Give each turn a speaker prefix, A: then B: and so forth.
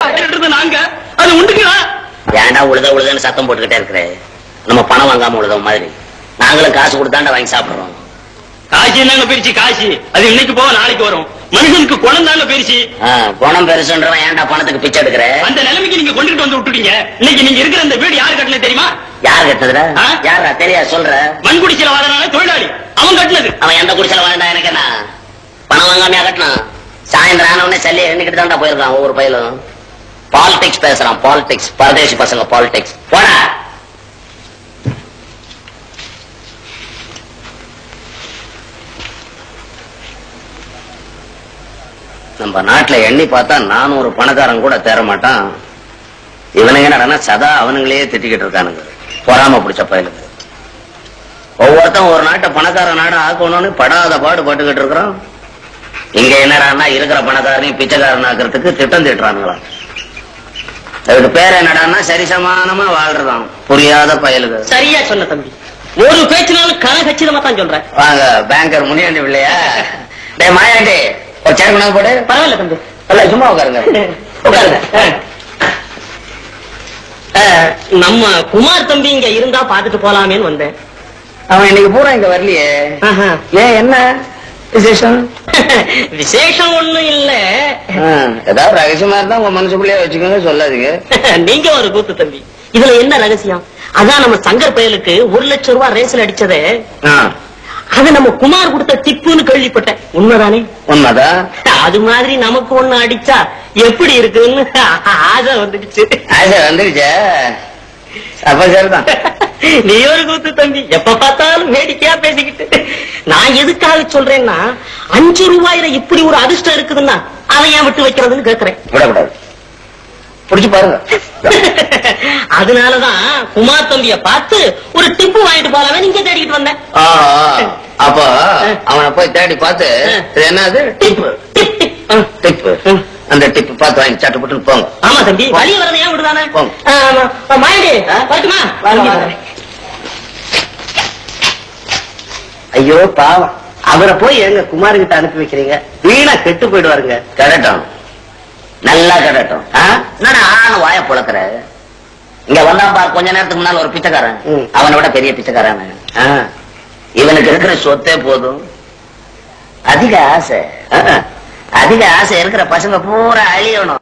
A: நாங்க அது உண்டுங்களா?
B: ஏன்டா உழுதுன்னு சத்தம் போட்டுக்கிட்டே இருக்கிற? நம்ம பணம் வாங்காம உழுத மாதிரி நாங்களும் காசு கொடுத்தாண்டா வாங்கி சாப்பிடுறோம்.
A: காசு என்னங்க பெருச்சு காசு? அது இன்னைக்கு போக நாளைக்கு வரும். மனுஷனுக்கு குணம் தாங்க பெருச்சு.
B: குணம் பெருசுன்றவன் ஏன்டா பணத்துக்கு பிச்சை எடுக்கிற?
A: அந்த நிலைமைக்கு நீங்க கொண்டுட்டு வந்து விட்டுட்டீங்க. இன்னைக்கு நீங்க இருக்கிற இந்த வீடு யாரு கட்டினது தெரியுமா?
B: யார் கட்டினதுடா? யாரா தெரியாது சொல்ற?
A: மண்குடிச்சல வாழனால தொழிலாளி அவன் கட்டினது.
B: அவன் எந்த குடிச்சல வாழ்ந்தா எனக்கு என்ன? பணம் வாங்காமையா கட்டினான்? சாயந்தரம் ஆன உடனே சல்லியை எண்ணிக்கிட்டு தான்டா போயிருக்கான் ஒவ்வொரு பயிலும். பாலிடிக்ஸ் பேசுறான், பாலிடிக்ஸ். பரதேசி பசங்க பாலிடிக்ஸ். போடா. நம்ம நாட்டுல எண்ணி பார்த்தா 400 பணக்காரன் கூட தேர மாட்டான். இவனுங்க என்னடா சதா அவனுங்களே திட்டிக்கிட்டு இருக்கானுங்க. பொறாம பிடிச்ச பயலுக்கு. ஒவ்வொருத்தன் ஒரு நாட்டை பணக்கார நாடு ஆக்கணும்னு படாத பாடு பட்டுக்கிட்டு இருக்கிறோம். இங்க என்னடா இருக்கிற பணக்காரனையும் பிச்சைக்காரன் ஆக்கிறதுக்கு திட்டம் திட்டுறானுங்களாம். அதுக்கு பேர் என்னடான்னா சரிசமானமா வாழ்றதான் புரியாத பயலுக்கு.
A: சரியா சொன்ன தம்பி. ஒரு பேச்சினாலும் கச்சிதமா தான் சொல்றேன்.
B: வாங்க பேங்கர் முனியாண்டி இல்லையா? டே மாயாண்டி ஒரு சேர் கொண்டாந்து போடு.
A: பரவாயில்ல தம்பி.
B: இல்ல சும்மா உட்காருங்க. உட்காருங்க.
A: நம்ம குமார் தம்பி இங்க இருந்தா பாத்துட்டு போலாமேன்னு வந்தேன்.
B: அவன் இன்னைக்கு பூரா இங்க வரலையே. ஏன் என்ன விசேஷம்?
A: விசேஷம் ஒண்ணும் இல்ல.
B: ஏதாவது ரகசியமா இருந்தா உங்க மனசுக்குள்ளேயே வச்சுக்கோங்க, சொல்லாதீங்க.
A: நீங்க ஒரு கூத்து தம்பி. இதுல என்ன ரகசியம்? அதான் நம்ம சங்கர் பயலுக்கு 1 லட்சம் ரூபாய் ரேஸ்ல அடிச்சதே. அது நம்ம குமார் கொடுத்த டிப்புன்னு கேள்விப்பட்டேன். உண்மைதானே?
B: உண்மைதான்.
A: அது மாதிரி நமக்கு ஒண்ணு அடிச்சா எப்படி இருக்குன்னு ஆசை வந்துடுச்சு.
B: ஆசை வந்துடுச்சா? அப்ப சரிதான்.
A: நீ ஒரு கூத்து தம்பி. எப்ப பார்த்தாலும் வேடிக்கையா பேசிக்கிட்டு. நான் எதுக்காக சொல்றேன்னா 5 ரூபாயில இப்படி ஒரு அதிர்ஷ்டம் இருக்குதுன்னா அதை ஏன் விட்டு வைக்கிறதுன்னு கேக்குறேன்.
B: விடக்கூடாது. புடிச்சு பாருங்க.
A: அதனாலதான் குமார் தம்பிய பார்த்து ஒரு டிப்பு வாங்கிட்டு போலாமே நீங்க தேடிக்கிட்டு வந்தேன்.
B: அப்போ அவனை போய் தேடி பார்த்து என்னது டிப்பு டிப்பு அந்த டிப்பு பார்த்து வாங்கி சட்டு போட்டு போங்க.
A: ஆமா தம்பி, வழி வரது ஏன் விடுதானே? மாயண்டி வரட்டுமா?
B: ஐயோ பாவம்,
A: அவரை போய் எங்க குமார்கிட்ட அனுப்பி வைக்கிறீங்க? வீணா கெட்டு போயிடுவாருங்க.
B: கடட்டும், நல்லா கடட்டும். என்னடா ஆன வாய புழக்கிற? இங்க வந்தான் பார் கொஞ்ச நேரத்துக்கு முன்னால ஒரு பிச்சைக்காரன். அவனை விட பெரிய பிச்சைக்காரன். இவனுக்கு இருக்கிற சொத்தே போதும். அதிக ஆசை இருக்கிற பசங்க பூரா அழியணும்.